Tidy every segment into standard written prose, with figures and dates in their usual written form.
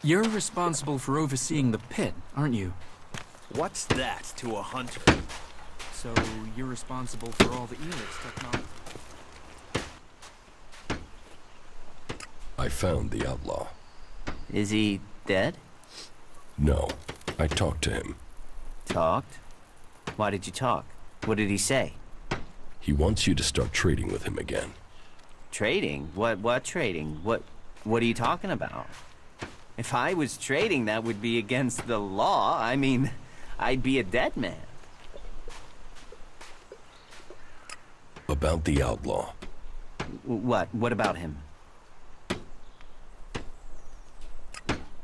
You're responsible for overseeing the pit, aren't you? What's that to a hunter? So you're responsible for all the Elex technology. I found the outlaw. Is he dead? No, I talked to him. Talked? Why did you talk? What did he say? He wants you to start trading with him again. Trading? What trading? What are you talking about? If I was trading, that would be against the law. I mean, I'd be a dead man. About the outlaw. What? What about him?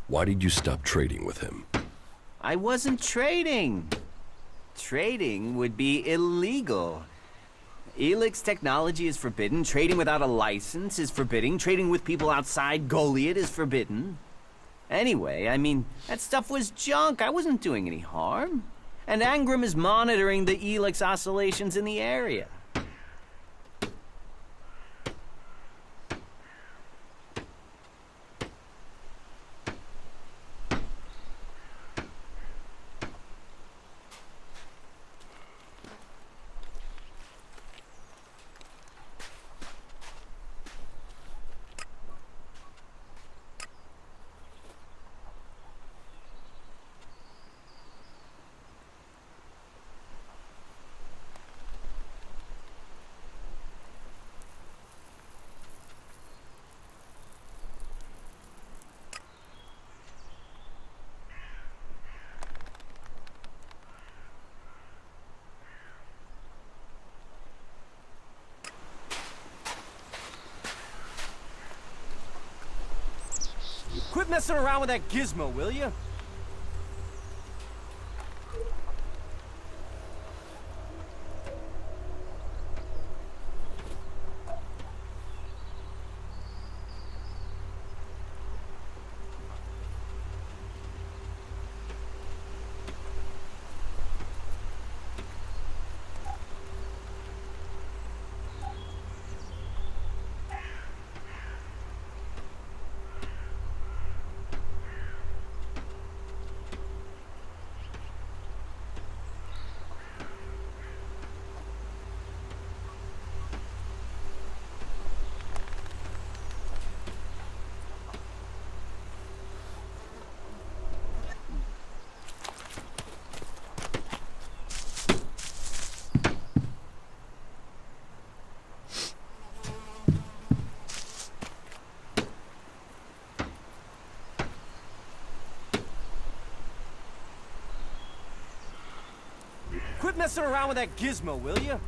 Why did you stop trading with him? I wasn't trading. Trading would be illegal. Elex technology is forbidden. Trading without a license is forbidden. Trading with people outside Goliath is forbidden. Anyway, I mean, that stuff was junk. I wasn't doing any harm. And Angram is monitoring the Elex oscillations in the area. Quit messing around with that gizmo, will you? Quit messing around with that gizmo, will you?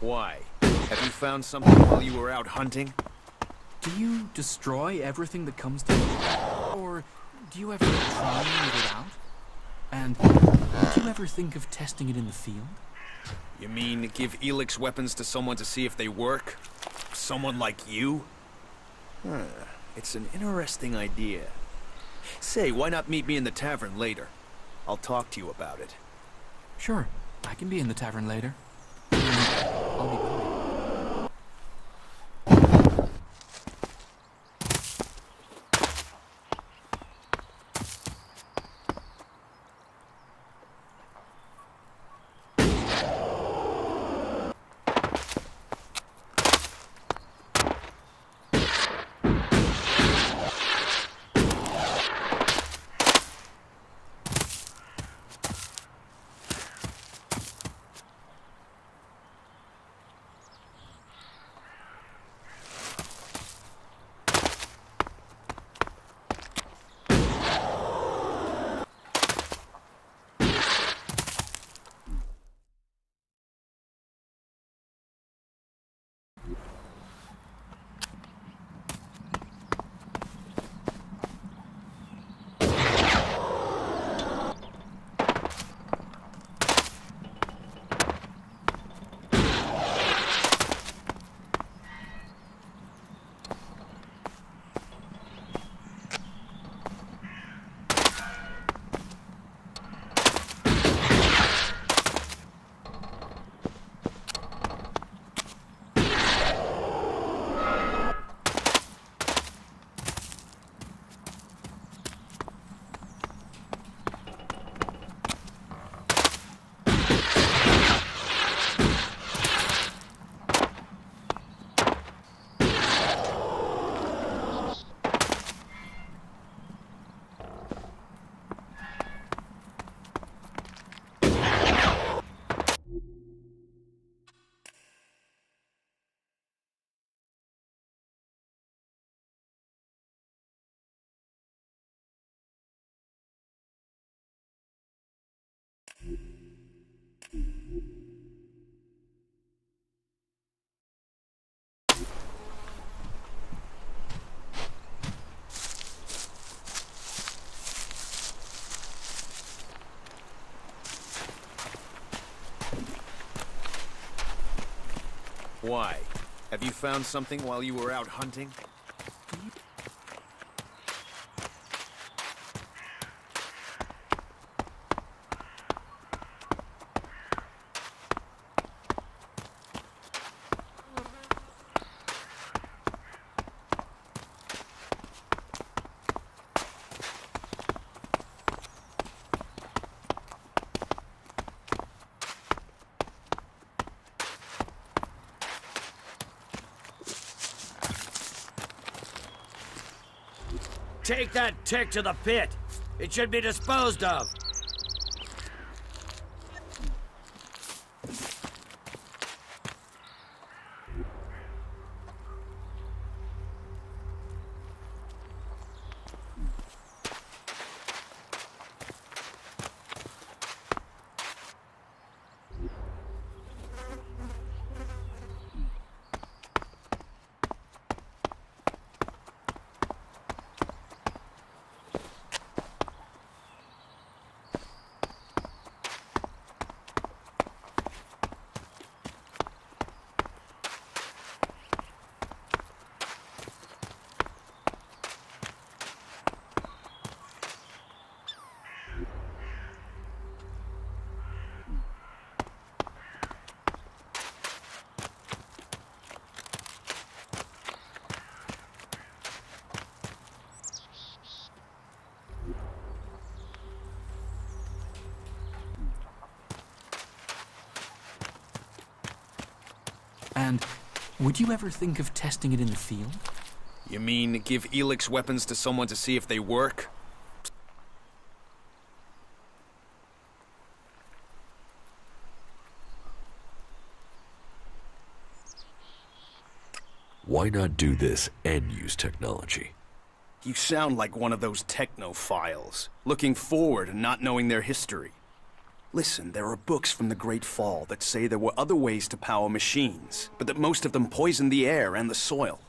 Why? Have you found something while you were out hunting? Do you destroy everything that comes to you? Or do you ever try and leave it out? And would you ever think of testing it in the field? You mean give Elex weapons to someone to see if they work? Someone like you? It's an interesting idea. Say, why not meet me in the tavern later? I'll talk to you about it. Sure, I can be in the tavern later. I'll be back. Why? Have you found something while you were out hunting? Take that tick to the pit. It should be disposed of. And would you ever think of testing it in the field? You mean give Elex weapons to someone to see if they work? Why not do this and use technology? You sound like one of those technophiles, looking forward and not knowing their history. Listen, there are books from the Great Fall that say there were other ways to power machines, but that most of them poisoned the air and the soil.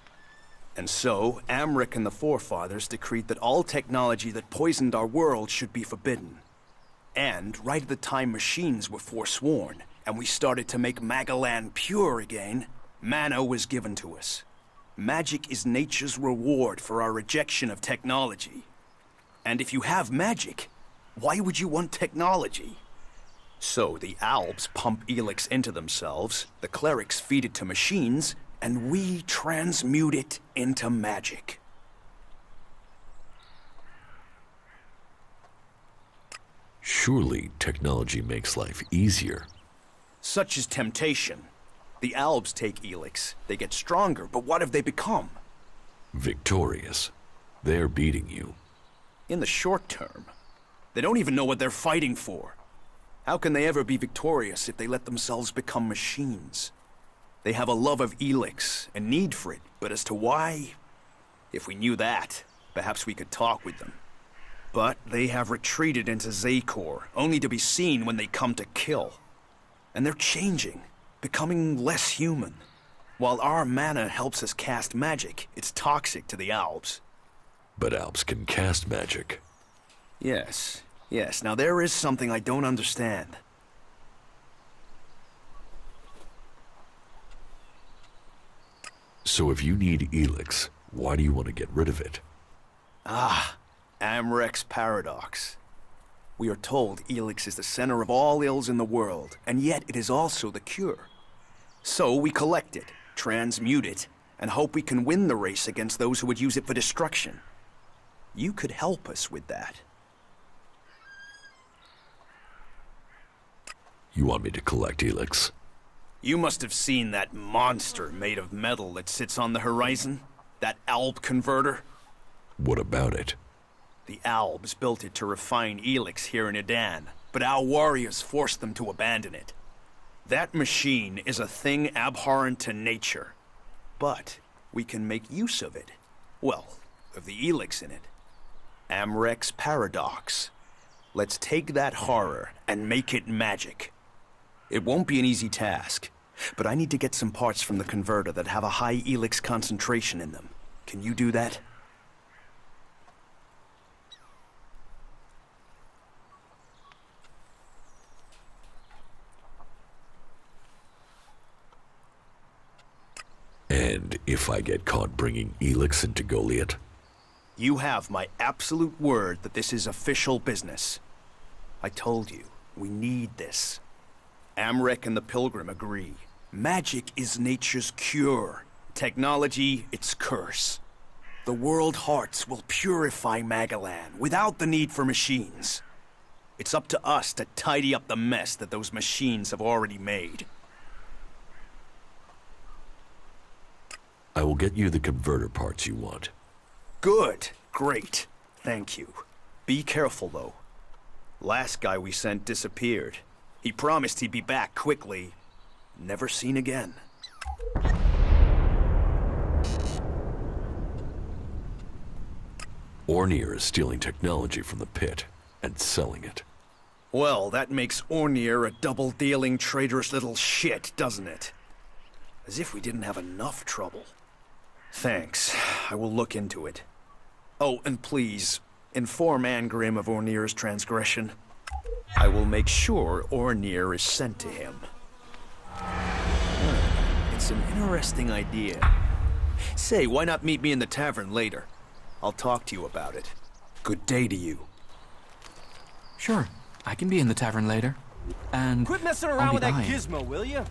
And so, Amric and the forefathers decreed that all technology that poisoned our world should be forbidden. And right at the time machines were forsworn, and we started to make Magalan pure again, mana was given to us. Magic is nature's reward for our rejection of technology. And if you have magic, why would you want technology? So the Albs pump Elex into themselves, the clerics feed it to machines, and we transmute it into magic. Surely technology makes life easier. Such is temptation. The Albs take Elex, they get stronger, but what have they become? Victorious. They're beating you. In the short term. They don't even know what they're fighting for. How can they ever be victorious if they let themselves become machines? They have a love of Elex, a need for it, but as to why? If we knew that, perhaps we could talk with them. But they have retreated into Zakor, only to be seen when they come to kill. And they're changing, becoming less human. While our mana helps us cast magic, it's toxic to the Albs. But Alps can cast magic. Yes. Now there is something I don't understand. So if you need Elex, why do you want to get rid of it? Amrek's paradox. We are told Elex is the center of all ills in the world, and yet it is also the cure. So we collect it, transmute it, and hope we can win the race against those who would use it for destruction. You could help us with that. You want me to collect Elex? You must have seen that monster made of metal that sits on the horizon? That Alb converter? What about it? The Albs built it to refine Elex here in Edan, but our warriors forced them to abandon it. That machine is a thing abhorrent to nature. But we can make use of it. Well, of the Elex in it. Amrek's paradox. Let's take that horror and make it magic. It won't be an easy task, but I need to get some parts from the converter that have a high Elex concentration in them. Can you do that? And if I get caught bringing Elex into Goliath? You have my absolute word that this is official business. I told you, we need this. Amrek and the Pilgrim agree. Magic is nature's cure. Technology, its curse. The world hearts will purify Magalan without the need for machines. It's up to us to tidy up the mess that those machines have already made. I will get you the converter parts you want. Good. Great. Thank you. Be careful, though. Last guy we sent disappeared. He promised he'd be back quickly. Never seen again. Ornir is stealing technology from the pit and selling it. Well, that makes Ornir a double-dealing, traitorous little shit, doesn't it? As if we didn't have enough trouble. Thanks. I will look into it. Oh, and please, inform Angrim of Ornir's transgression. I will make sure Ornir is sent to him. It's an interesting idea. Say, why not meet me in the tavern later? I'll talk to you about it. Good day to you. Sure, I can be in the tavern later. And Quit messing I'll around be with that buying. gizmo, will you?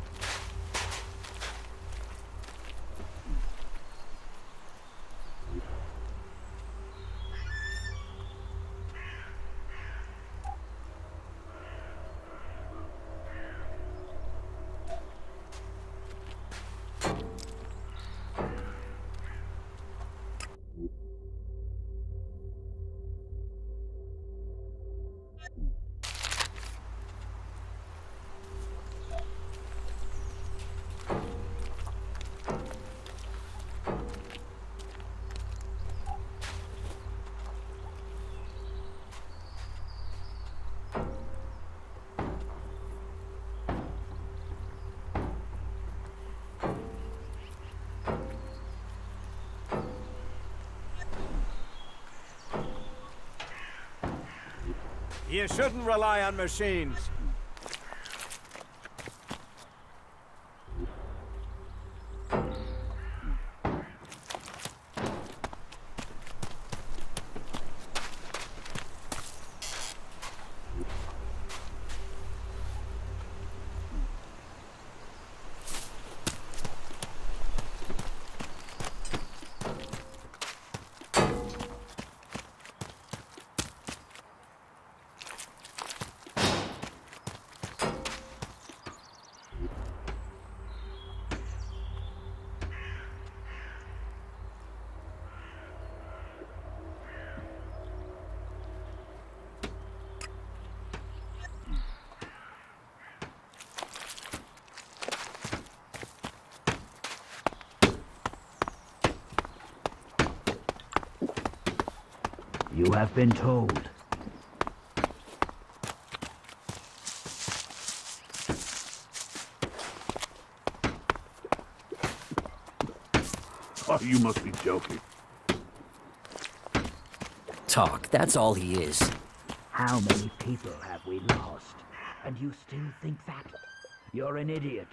You shouldn't rely on machines. You have been told. Oh, you must be joking. Talk, that's all he is. How many people have we lost? And you still think that? You're an idiot.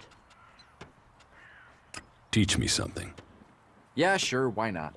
Teach me something. Yeah, sure, why not?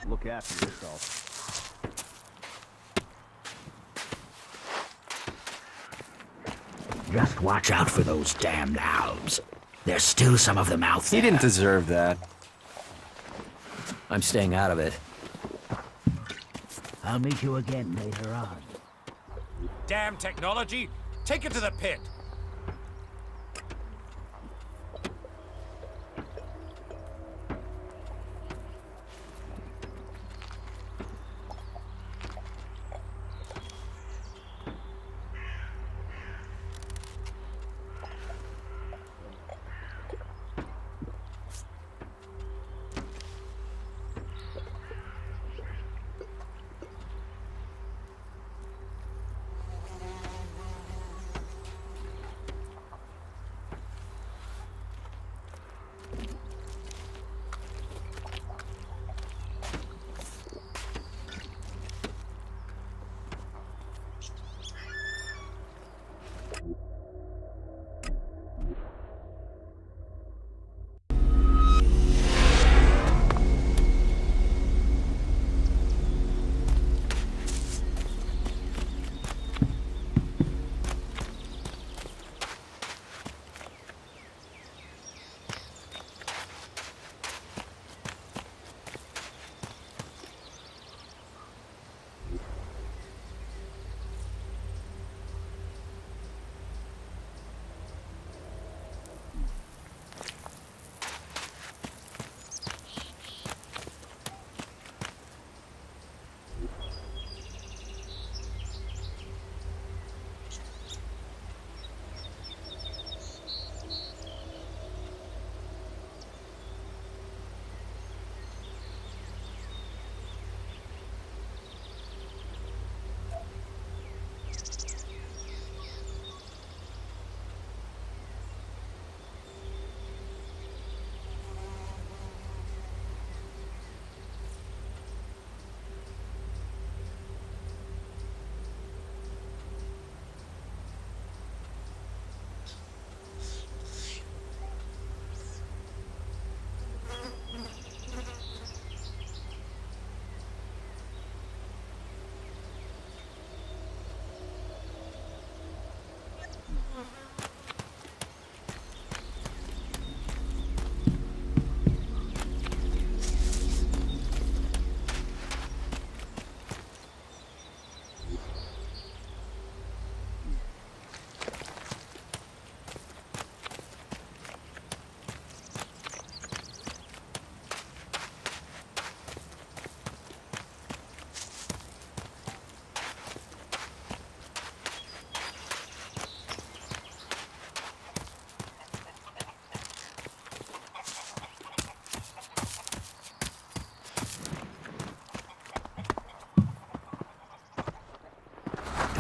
Look after yourself. Just watch out for those damned Alps. There's still some of them out there. He didn't deserve that. I'm staying out of it. I'll meet you again later on. Damn technology! Take it to the pit!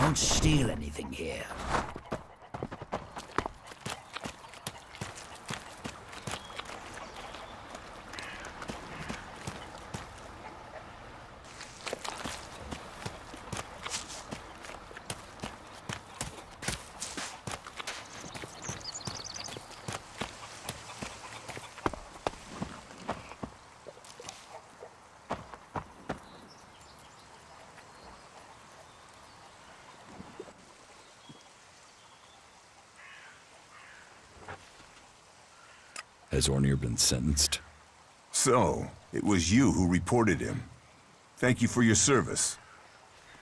Don't steal anything here. Has Ornir been sentenced? So, it was you who reported him. Thank you for your service.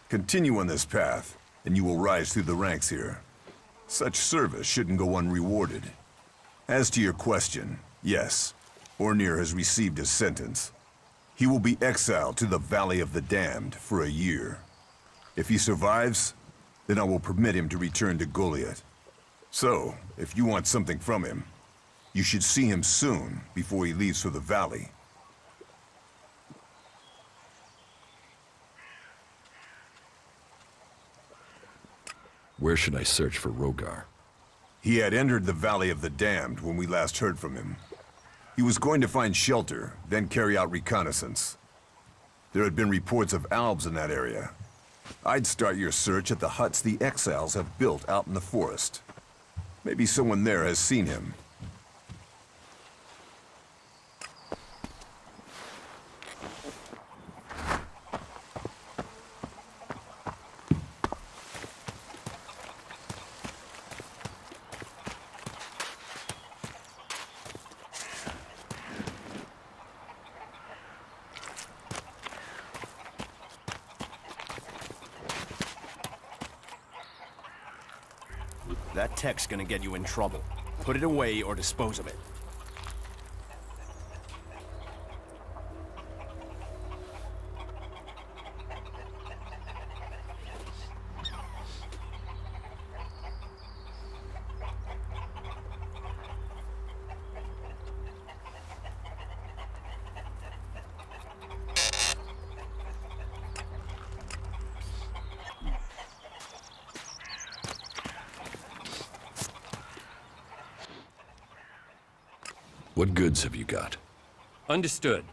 Continue on this path, and you will rise through the ranks here. Such service shouldn't go unrewarded. As to your question, yes, Ornir has received his sentence. He will be exiled to the Valley of the Damned for a year. If he survives, then I will permit him to return to Goliath. So, if you want something from him, you should see him soon before he leaves for the valley. Where should I search for Rogar? He had entered the Valley of the Damned when we last heard from him. He was going to find shelter, then carry out reconnaissance. There had been reports of Albs in that area. I'd start your search at the huts the exiles have built out in the forest. Maybe someone there has seen him. That tech's gonna get you in trouble. Put it away or dispose of it. What goods have you got? Understood.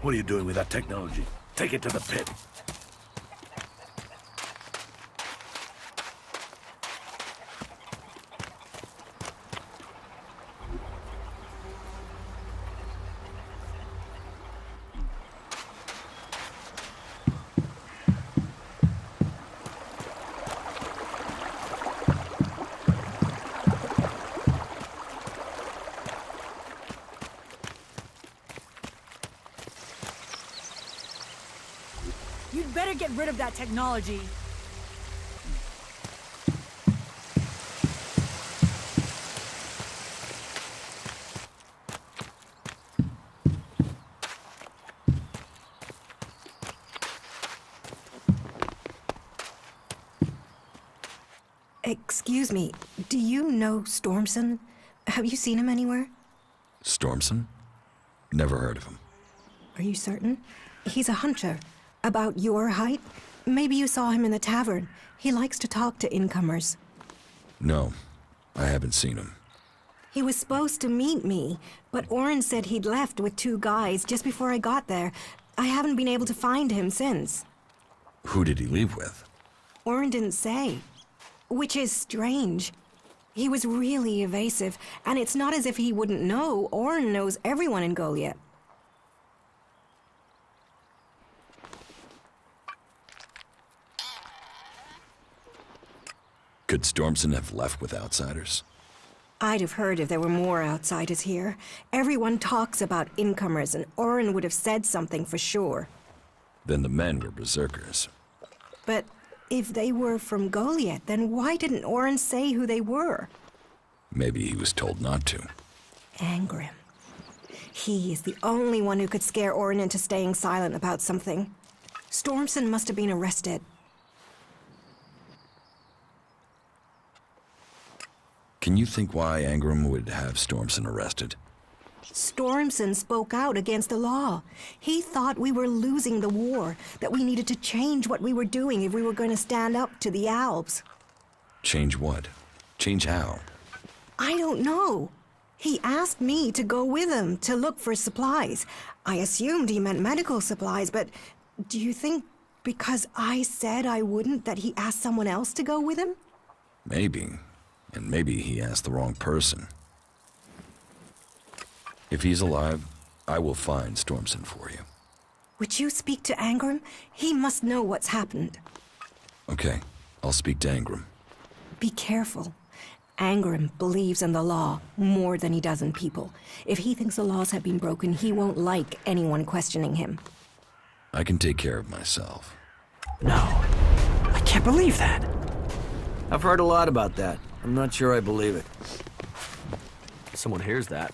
What are you doing with that technology? Take it to the pit. You'd better get rid of that technology. Excuse me, do you know Stormson? Have you seen him anywhere? Stormson? Never heard of him. Are you certain? He's a hunter. About your height? Maybe you saw him in the tavern. He likes to talk to incomers. No, I haven't seen him. He was supposed to meet me, but Oren said he'd left with 2 guys just before I got there. I haven't been able to find him since. Who did he leave with? Oren didn't say. Which is strange. He was really evasive, and it's not as if he wouldn't know. Oren knows everyone in Goliath. Could Stormson have left with outsiders? I'd have heard if there were more outsiders here. Everyone talks about incomers, and Oren would have said something for sure. Then the men were berserkers. But if they were from Goliath, then why didn't Oren say who they were? Maybe he was told not to. Angrim. He is the only one who could scare Oren into staying silent about something. Stormson must have been arrested. Can you think why Angram would have Stormson arrested? Stormson spoke out against the law. He thought we were losing the war, that we needed to change what we were doing if we were going to stand up to the Alps. Change what? Change how? I don't know. He asked me to go with him to look for supplies. I assumed he meant medical supplies, but do you think because I said I wouldn't that he asked someone else to go with him? Maybe. And maybe he asked the wrong person. If he's alive, I will find Stormson for you. Would you speak to Angram? He must know what's happened. Okay, I'll speak to Angram. Be careful. Angram believes in the law more than he does in people. If he thinks the laws have been broken, he won't like anyone questioning him. I can take care of myself. No. I can't believe that. I've heard a lot about that. I'm not sure I believe it. Someone hears that.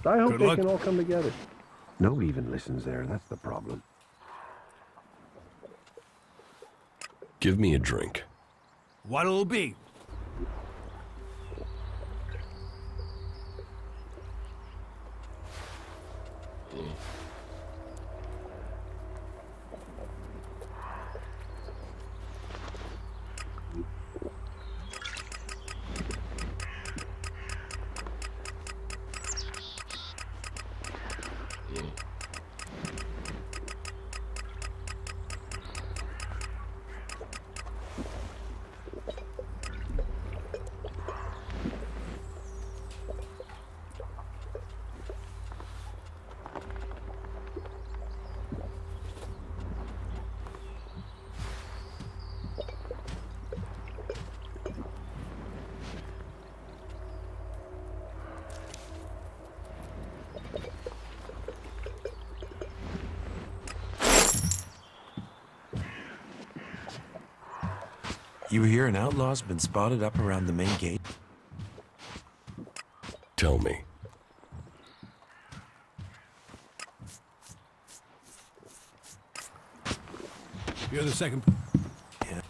I hope Good they luck. can all come together. Nobody even listens there, that's the problem. Give me a drink. What'll it be? You hear an outlaw's been spotted up around the main gate? Tell me. You're the second. Yeah.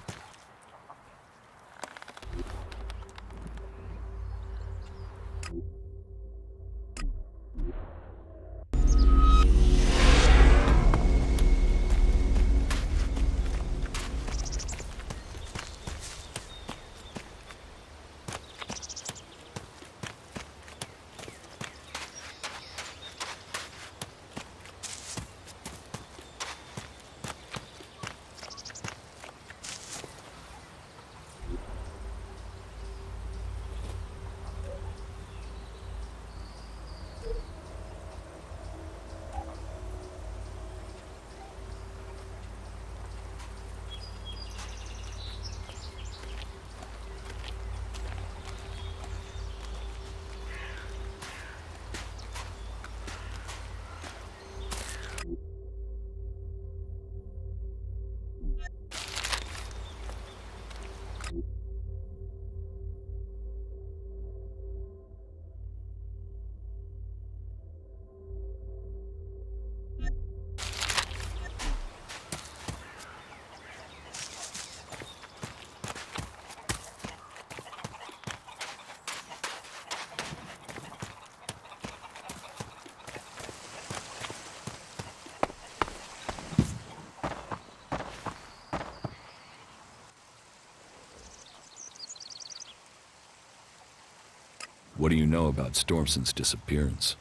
What do you know about Stormson's disappearance?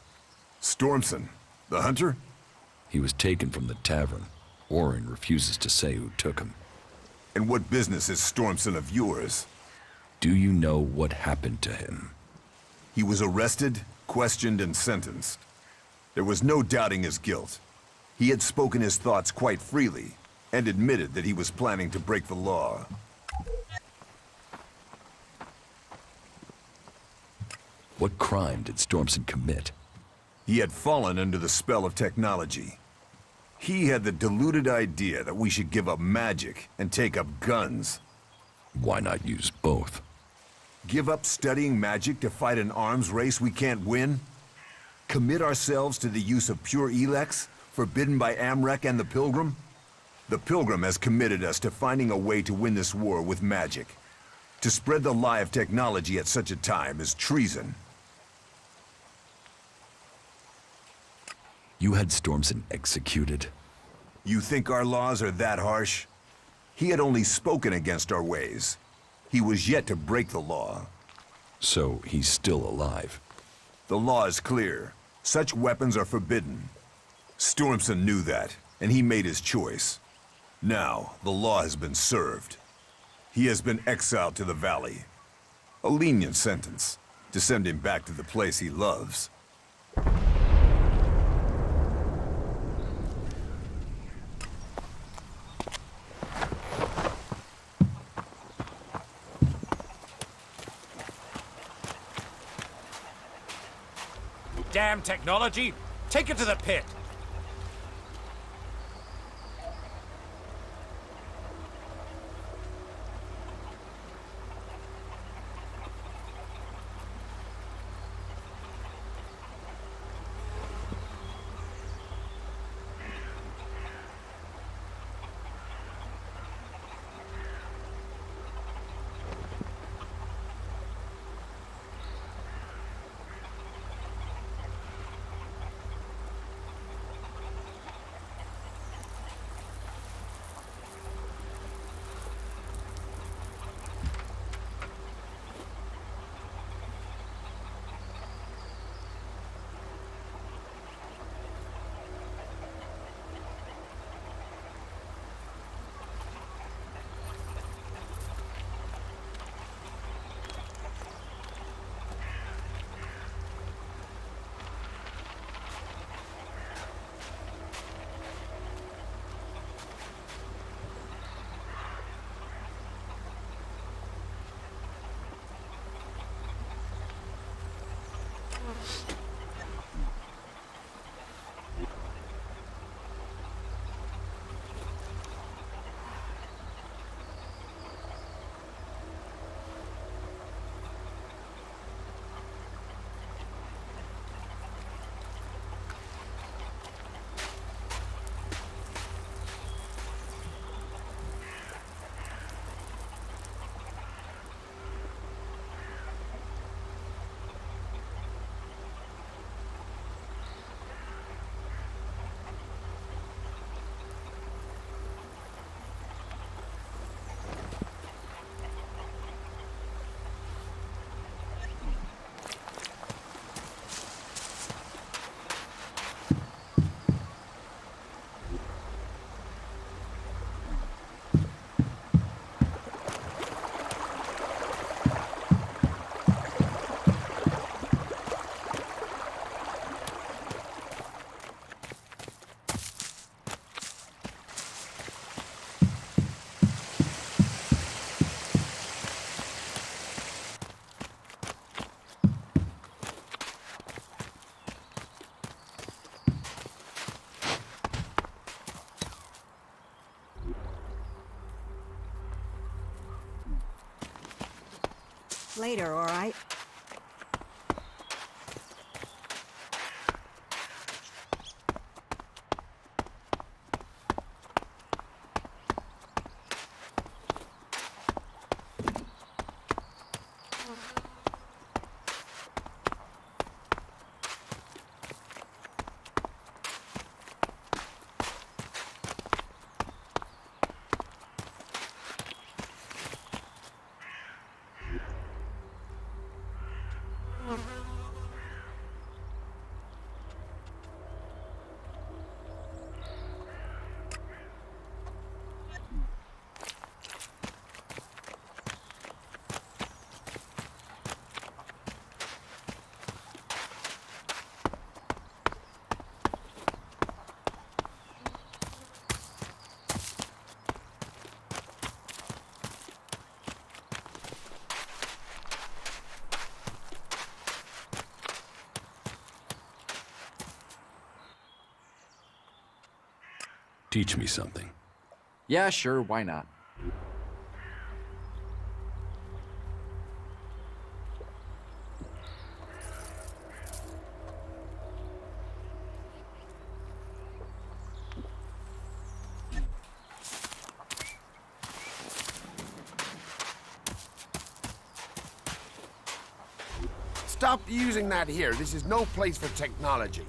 Stormson, the hunter? He was taken from the tavern. Orin refuses to say who took him. And what business is Stormson of yours? Do you know what happened to him? He was arrested, questioned, and sentenced. There was no doubting his guilt. He had spoken his thoughts quite freely, and admitted that he was planning to break the law. What crime did Stormson commit? He had fallen under the spell of technology. He had the deluded idea that we should give up magic and take up guns. Why not use both? Give up studying magic to fight an arms race we can't win? Commit ourselves to the use of pure Elex, forbidden by Amrek and the Pilgrim? The Pilgrim has committed us to finding a way to win this war with magic. To spread the lie of technology at such a time is treason. You had Stormson executed? You think our laws are that harsh? He had only spoken against our ways. He was yet to break the law. So he's still alive? The law is clear. Such weapons are forbidden. Stormson knew that, and he made his choice. Now, the law has been served. He has been exiled to the valley. A lenient sentence, to send him back to the place he loves. Damn technology! Take it to the pit! later, all right? Teach me something. Yeah, sure, why not? Stop using that here. This is no place for technology.